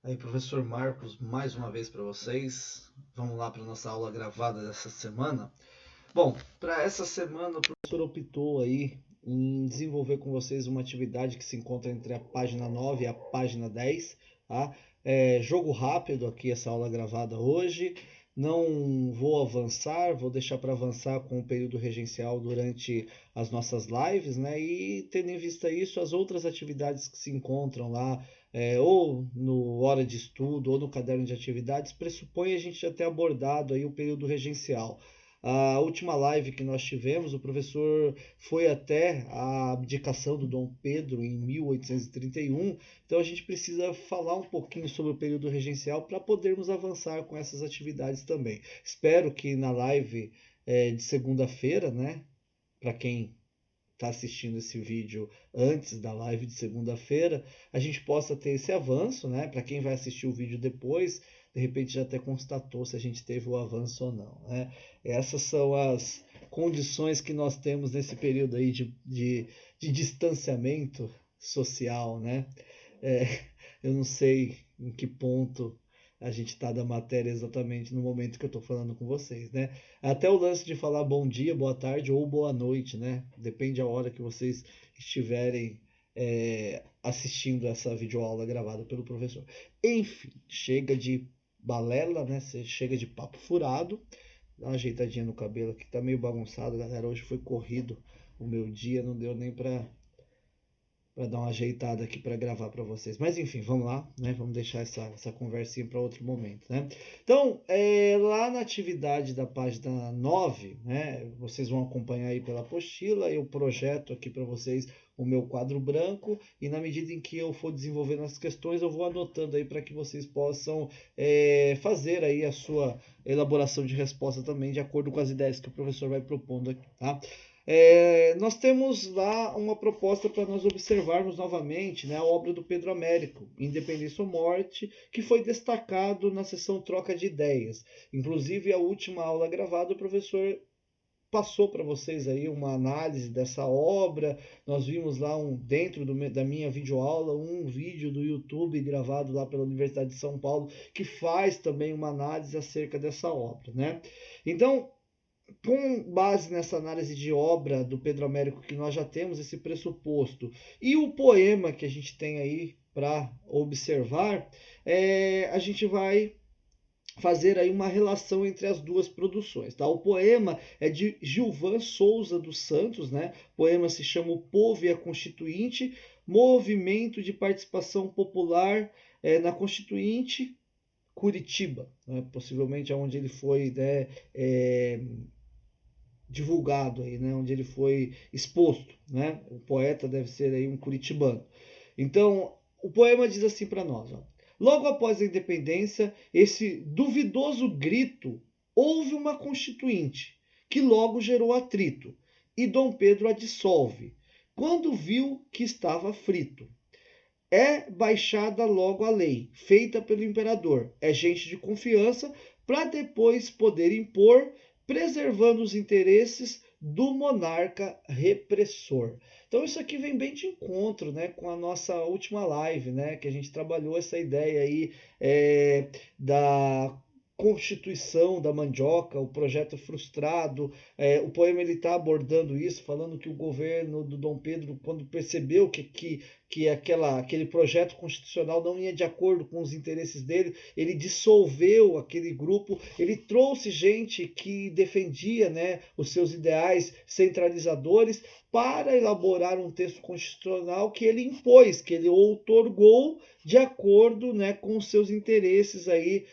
Aí, professor Marcos, mais uma vez para vocês. Vamos lá para nossa aula gravada dessa semana. Bom, para essa semana o professor optou aí em desenvolver com vocês uma atividade que se encontra entre a página 9 e a página 10, tá? Jogo rápido aqui essa aula gravada hoje. Não vou avançar, vou deixar para avançar com o período regencial durante as nossas lives, né? E tendo em vista isso, as outras atividades que se encontram lá, ou no hora de estudo ou no caderno de atividades, pressupõe a gente já ter abordado aí o período regencial. A última live que nós tivemos, o professor foi até a abdicação do Dom Pedro em 1831, então a gente precisa falar um pouquinho sobre o período regencial para podermos avançar com essas atividades também. Espero que na live de segunda-feira, né, para quem está assistindo esse vídeo antes da live de segunda-feira, a gente possa ter esse avanço, né? Para quem vai assistir o vídeo depois, de repente já até constatou se a gente teve o avanço ou não, né? Essas são as condições que nós temos nesse período aí de distanciamento social, né? É, eu não sei em que ponto a gente está da matéria exatamente no momento que eu estou falando com vocês, né? Até o lance de falar bom dia, boa tarde ou boa noite, né? Depende da hora que vocês estiverem assistindo essa videoaula gravada pelo professor. Enfim, chega de balela, né? Chega de papo furado. Dá uma ajeitadinha no cabelo aqui, tá meio bagunçado, galera. Hoje foi corrido o meu dia, não deu nem para dar uma ajeitada aqui para gravar para vocês. Mas enfim, vamos lá, né? Vamos deixar essa conversinha para outro momento, né? Então, lá na atividade da página 9, né? Vocês vão acompanhar aí pela apostila, eu projeto aqui para vocês o meu quadro branco e na medida em que eu for desenvolvendo as questões, eu vou anotando aí para que vocês possam fazer aí a sua elaboração de resposta também de acordo com as ideias que o professor vai propondo aqui, tá? Nós temos lá uma proposta para nós observarmos novamente, né, a obra do Pedro Américo, Independência ou Morte, que foi destacado na sessão Troca de Ideias. Inclusive, a última aula gravada, o professor passou para vocês aí uma análise dessa obra. Nós vimos lá dentro da minha videoaula um vídeo do YouTube gravado lá pela Universidade de São Paulo que faz também uma análise acerca dessa obra, né? Então, com base nessa análise de obra do Pedro Américo que nós já temos esse pressuposto e o poema que a gente tem aí para observar, a gente vai fazer aí uma relação entre as duas produções, tá? O poema é de Gilvan Souza dos Santos, né? O poema se chama O Povo e a Constituinte, movimento de participação popular na Constituinte Curitiba, né? Possivelmente aonde ele foi, né, divulgado aí, né, onde ele foi exposto, né? O poeta deve ser aí um curitibano. Então, o poema diz assim para nós, ó. Logo após a independência, esse duvidoso grito, houve uma constituinte, que logo gerou atrito, e Dom Pedro a dissolve, quando viu que estava frito. É baixada logo a lei, feita pelo imperador. É gente de confiança, para depois poder impor, preservando os interesses do monarca repressor. Então isso aqui vem bem de encontro, né, com a nossa última live, né, que a gente trabalhou essa ideia aí da Constituição da Mandioca, o projeto frustrado. O poema ele está abordando isso, falando que o governo do Dom Pedro, quando percebeu que aquele projeto constitucional não ia de acordo com os interesses dele, ele dissolveu aquele grupo, ele trouxe gente que defendia, né, os seus ideais centralizadores para elaborar um texto constitucional que ele impôs, que ele outorgou de acordo, né, com os seus interesses aí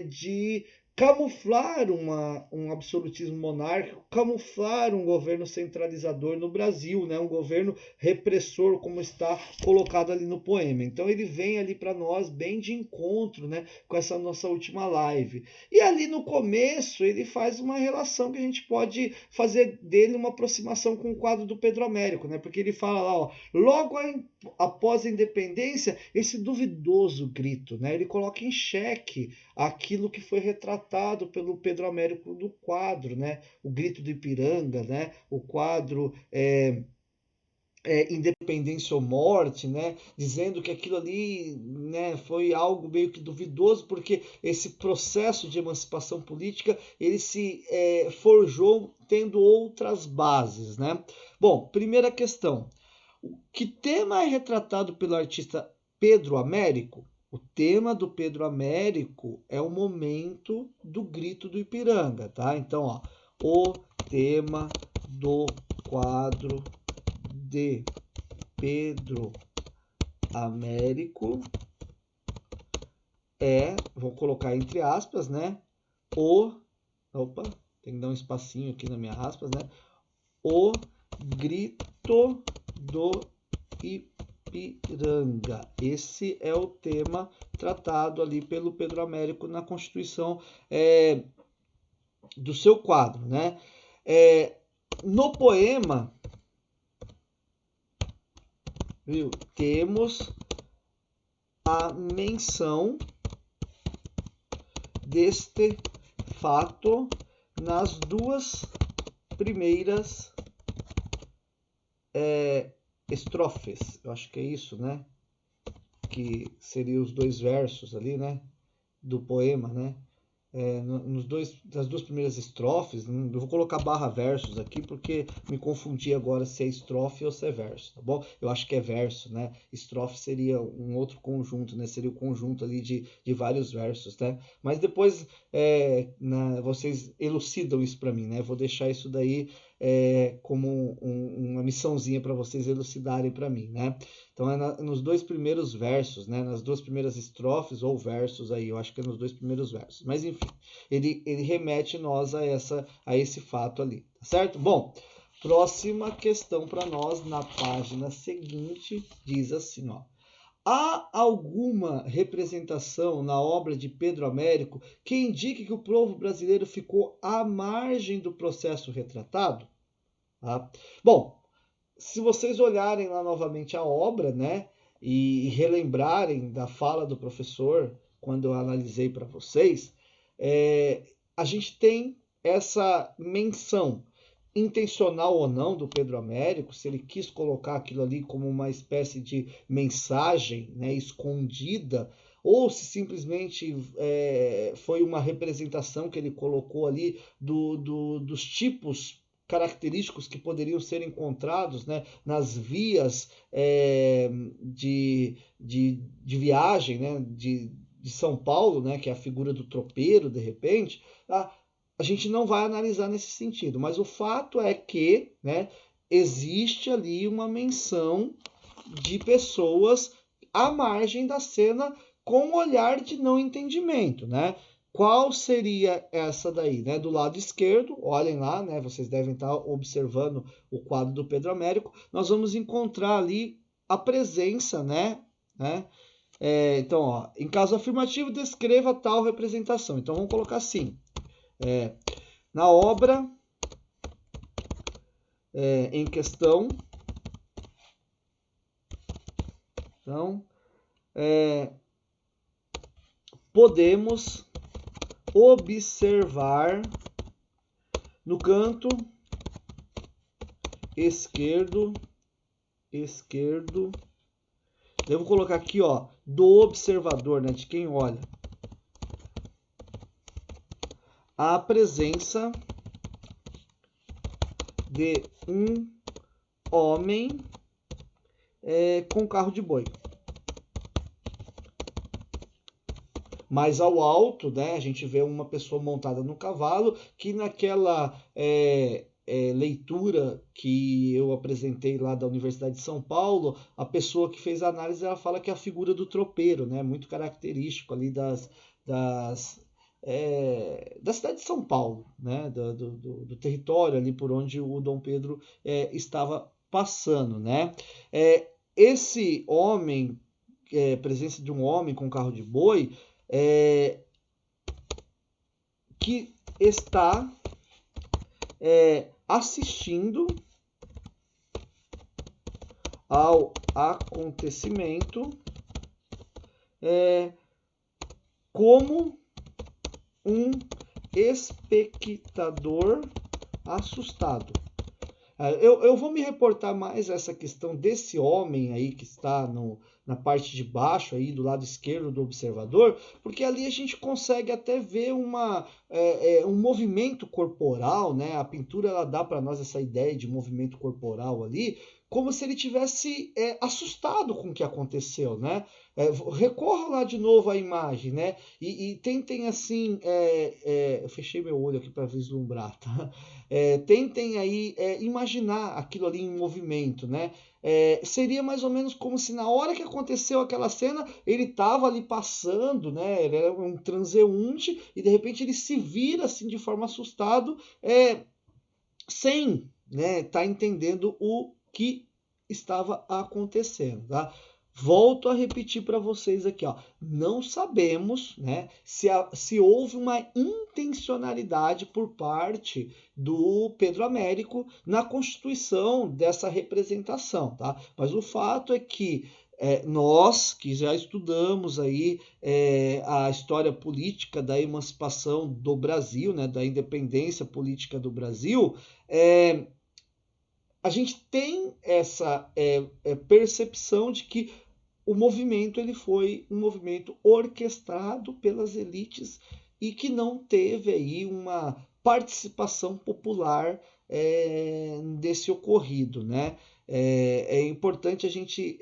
de camuflar um absolutismo monárquico, camuflar um governo centralizador no Brasil, né? Um governo repressor, como está colocado ali no poema. Então ele vem ali para nós bem de encontro, né, com essa nossa última live. E ali no começo ele faz uma relação que a gente pode fazer dele uma aproximação com o quadro do Pedro Américo, né? Porque ele fala lá, ó, logo após a independência, esse duvidoso grito, né? Ele coloca em xeque aquilo que foi retratado pelo Pedro Américo do quadro, né? O grito do Ipiranga, né? O quadro independência ou morte, né, dizendo que aquilo ali, né, foi algo meio que duvidoso, porque esse processo de emancipação política ele se forjou tendo outras bases, né? Bom, primeira questão: que tema é retratado pelo artista Pedro Américo? O tema do Pedro Américo é o momento do grito do Ipiranga, tá? Então, ó, o tema do quadro de Pedro Américo vou colocar entre aspas, né? Opa, tem que dar um espacinho aqui na minha aspas, né? O grito do Ipiranga. Esse é o tema tratado ali pelo Pedro Américo na Constituição do seu quadro, né? No poema, viu, temos a menção deste fato nas duas primeiras estrofes. Eu acho que é isso, né? Que seriam os dois versos ali, né? Do poema, né? Das duas primeiras estrofes, eu vou colocar barra versos aqui porque me confundi agora se é estrofe ou se é verso, tá bom? Eu acho que é verso, né? Estrofe seria um outro conjunto, né? Seria o conjunto ali de vários versos, né? Mas depois vocês elucidam isso para mim, né? Eu vou deixar isso daí como uma missãozinha para vocês elucidarem para mim, né? Então nos dois primeiros versos, né? Nas duas primeiras estrofes ou versos aí, eu acho que é nos dois primeiros versos. Mas enfim, ele remete nós a esse fato ali, tá certo? Bom, próxima questão para nós na página seguinte diz assim, ó: há alguma representação na obra de Pedro Américo que indique que o povo brasileiro ficou à margem do processo retratado? Tá? Bom, se vocês olharem lá novamente a obra, né, e relembrarem da fala do professor quando eu analisei para vocês, a gente tem essa menção, intencional ou não, do Pedro Américo, se ele quis colocar aquilo ali como uma espécie de mensagem, né, escondida, ou se simplesmente foi uma representação que ele colocou ali dos tipos característicos que poderiam ser encontrados, né, nas vias de viagem, né, de São Paulo, né, que é a figura do tropeiro, de repente, a gente não vai analisar nesse sentido, mas o fato é que, né, existe ali uma menção de pessoas à margem da cena com um olhar de não entendimento, né? Qual seria essa daí, né? Do lado esquerdo, olhem lá, né? Vocês devem estar observando o quadro do Pedro Américo. Nós vamos encontrar ali a presença, né? Então, ó, em caso afirmativo, descreva tal representação. Então, vamos colocar assim. Na obra em questão, então, podemos observar no canto esquerdo, eu vou colocar aqui, ó, do observador, né, de quem olha, a presença de um homem com carro de boi. Mais ao alto, né, a gente vê uma pessoa montada no cavalo, que naquela leitura que eu apresentei lá da Universidade de São Paulo, a pessoa que fez a análise, ela fala que é a figura do tropeiro, né, muito característico ali da cidade de São Paulo, né, do território ali por onde o Dom Pedro estava passando, né. Esse homem, presença de um homem com carro de boi, que está assistindo ao acontecimento como um espectador assustado. Eu vou me reportar mais a essa questão desse homem aí que está na parte de baixo, aí do lado esquerdo do observador, porque ali a gente consegue até ver um movimento corporal, né? A pintura ela dá para nós essa ideia de movimento corporal ali, como se ele tivesse assustado com o que aconteceu, né? Recorra lá de novo à imagem, né? E tentem assim, eu fechei meu olho aqui para vislumbrar, tá? Tentem aí imaginar aquilo ali em movimento, né? Seria mais ou menos como se na hora que aconteceu aquela cena, ele estava ali passando, né? Ele era um transeunte e de repente ele se vira assim de forma assustado, sem, né, tá entendendo o que estava acontecendo, tá? Volto a repetir para vocês aqui, ó. Não sabemos, né, se houve uma intencionalidade por parte do Pedro Américo na constituição dessa representação, tá? Mas o fato é que nós que já estudamos aí a história política da emancipação do Brasil, né, da independência política do Brasil, a gente tem essa percepção de que o movimento ele foi um movimento orquestrado pelas elites e que não teve aí uma participação popular desse ocorrido, né? É importante a gente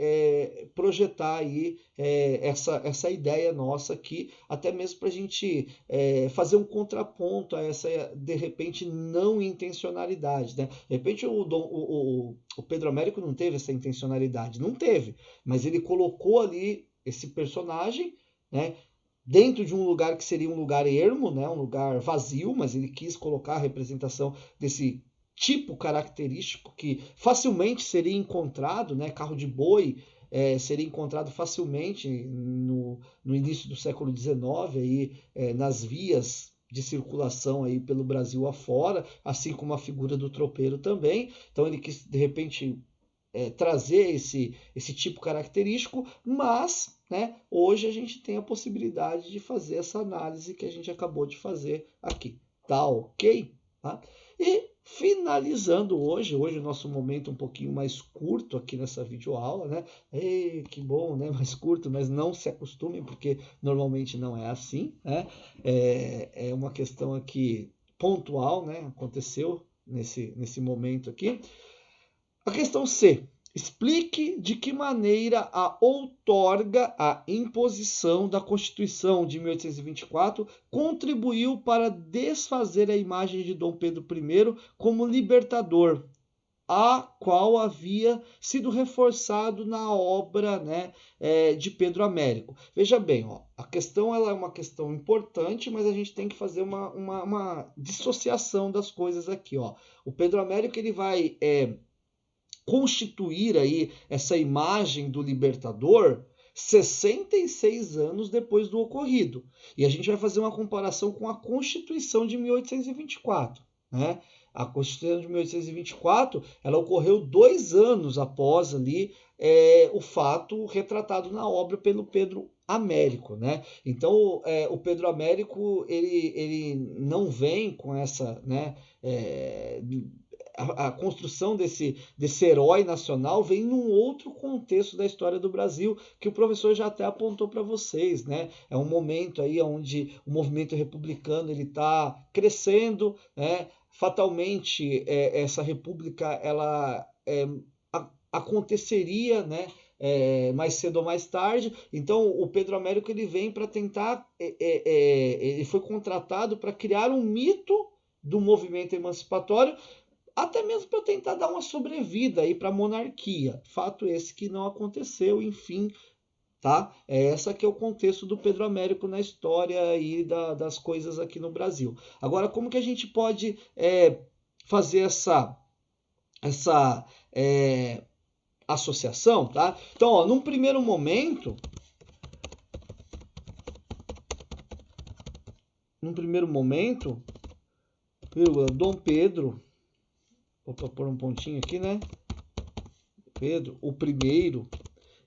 projetar aí essa ideia nossa aqui, até mesmo para a gente fazer um contraponto a essa, de repente, não intencionalidade, né? De repente o Pedro Américo não teve essa intencionalidade, não teve, mas ele colocou ali esse personagem, né? Dentro de um lugar que seria um lugar ermo, né, um lugar vazio, mas ele quis colocar a representação desse tipo característico que facilmente seria encontrado, né, carro de boi seria encontrado facilmente no início do século XIX, aí, nas vias de circulação aí pelo Brasil afora, assim como a figura do tropeiro também. Então ele quis, de repente, trazer esse tipo característico, mas, né, hoje a gente tem a possibilidade de fazer essa análise que a gente acabou de fazer aqui. Tá ok? Tá? E finalizando hoje o nosso momento um pouquinho mais curto aqui nessa videoaula, né? Ei, que bom, né? Mais curto, mas não se acostumem, porque normalmente não é assim, né? É uma questão aqui pontual, né? Aconteceu nesse momento aqui. A questão C. Explique de que maneira a outorga a imposição da Constituição de 1824 contribuiu para desfazer a imagem de Dom Pedro I como libertador, a qual havia sido reforçado na obra, né, de Pedro Américo. Veja bem, ó, a questão ela é uma questão importante, mas a gente tem que fazer uma dissociação das coisas aqui. Ó. O Pedro Américo ele vai constituir aí essa imagem do libertador 66 anos depois do ocorrido. E a gente vai fazer uma comparação com a Constituição de 1824, né? A Constituição de 1824 ela ocorreu 2 anos após ali o fato retratado na obra pelo Pedro Américo, né? Então o Pedro Américo ele não vem com essa, né? A construção desse herói nacional vem num outro contexto da história do Brasil, que o professor já até apontou para vocês, né? É um momento aí onde o movimento republicano ele está crescendo, né? Fatalmente essa república ela aconteceria, né? Mais cedo ou mais tarde. Então o Pedro Américo ele vem para tentar, ele foi contratado para criar um mito do movimento emancipatório, até mesmo para tentar dar uma sobrevida aí para a monarquia. Fato esse que não aconteceu, enfim, tá? Essa que é o contexto do Pedro Américo na história aí das coisas aqui no Brasil. Agora, como que a gente pode fazer essa associação, tá? Então, ó, num primeiro momento, Dom Pedro, vou pôr um pontinho aqui, né? Pedro, o primeiro,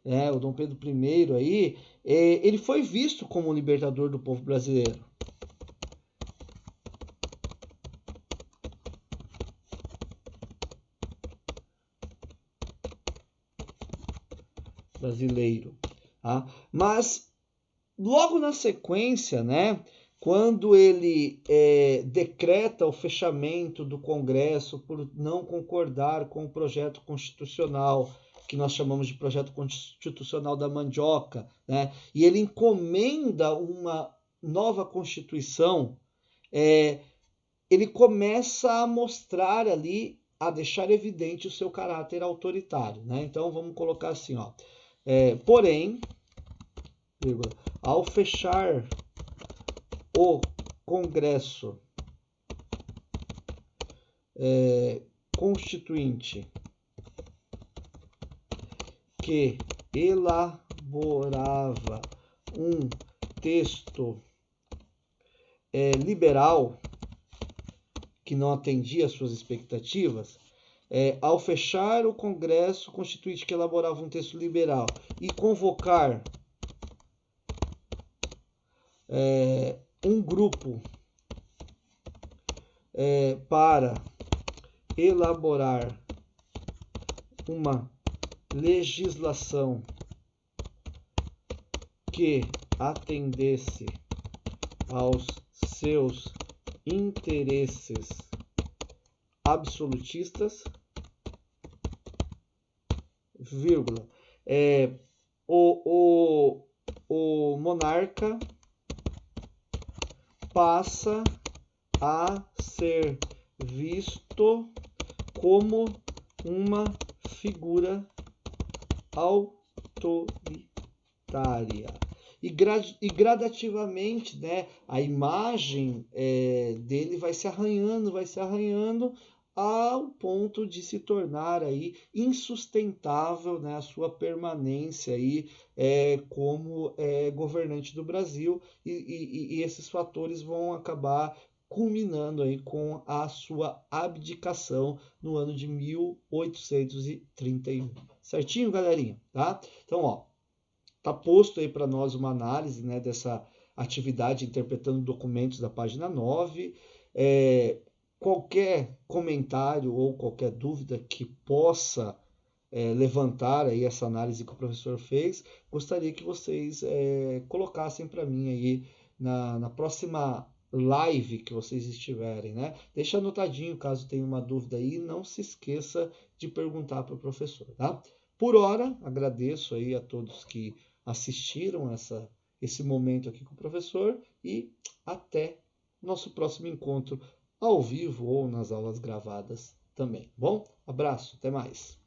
o Dom Pedro I aí, ele foi visto como o libertador do povo brasileiro. brasileiro. Tá? Mas, logo na sequência, né, quando ele decreta o fechamento do Congresso por não concordar com o projeto constitucional, que nós chamamos de projeto constitucional da mandioca, né, e ele encomenda uma nova Constituição, ele começa a mostrar ali, a deixar evidente o seu caráter autoritário. Né? Então, vamos colocar assim, ó. Porém, ao fechar o Congresso Constituinte que elaborava um texto liberal que não atendia às suas expectativas, ao fechar o Congresso Constituinte que elaborava um texto liberal e convocar um grupo para elaborar uma legislação que atendesse aos seus interesses absolutistas, vírgula, o monarca passa a ser visto como uma figura autoritária. E gradativamente, né, a imagem dele vai se arranhando ao ponto de se tornar aí insustentável, né, a sua permanência aí, como governante do Brasil, e esses fatores vão acabar culminando aí com a sua abdicação no ano de 1831. Certinho, galerinha? Tá? Então, ó, tá posto aí para nós uma análise, né, dessa atividade interpretando documentos da página 9. Qualquer comentário ou qualquer dúvida que possa levantar aí essa análise que o professor fez, gostaria que vocês colocassem para mim aí na próxima live que vocês estiverem, né? Deixa anotadinho caso tenha uma dúvida aí, não se esqueça de perguntar para o professor, tá? Por hora, agradeço aí a todos que assistiram esse momento aqui com o professor e até nosso próximo encontro ao vivo ou nas aulas gravadas também. Bom, abraço, até mais.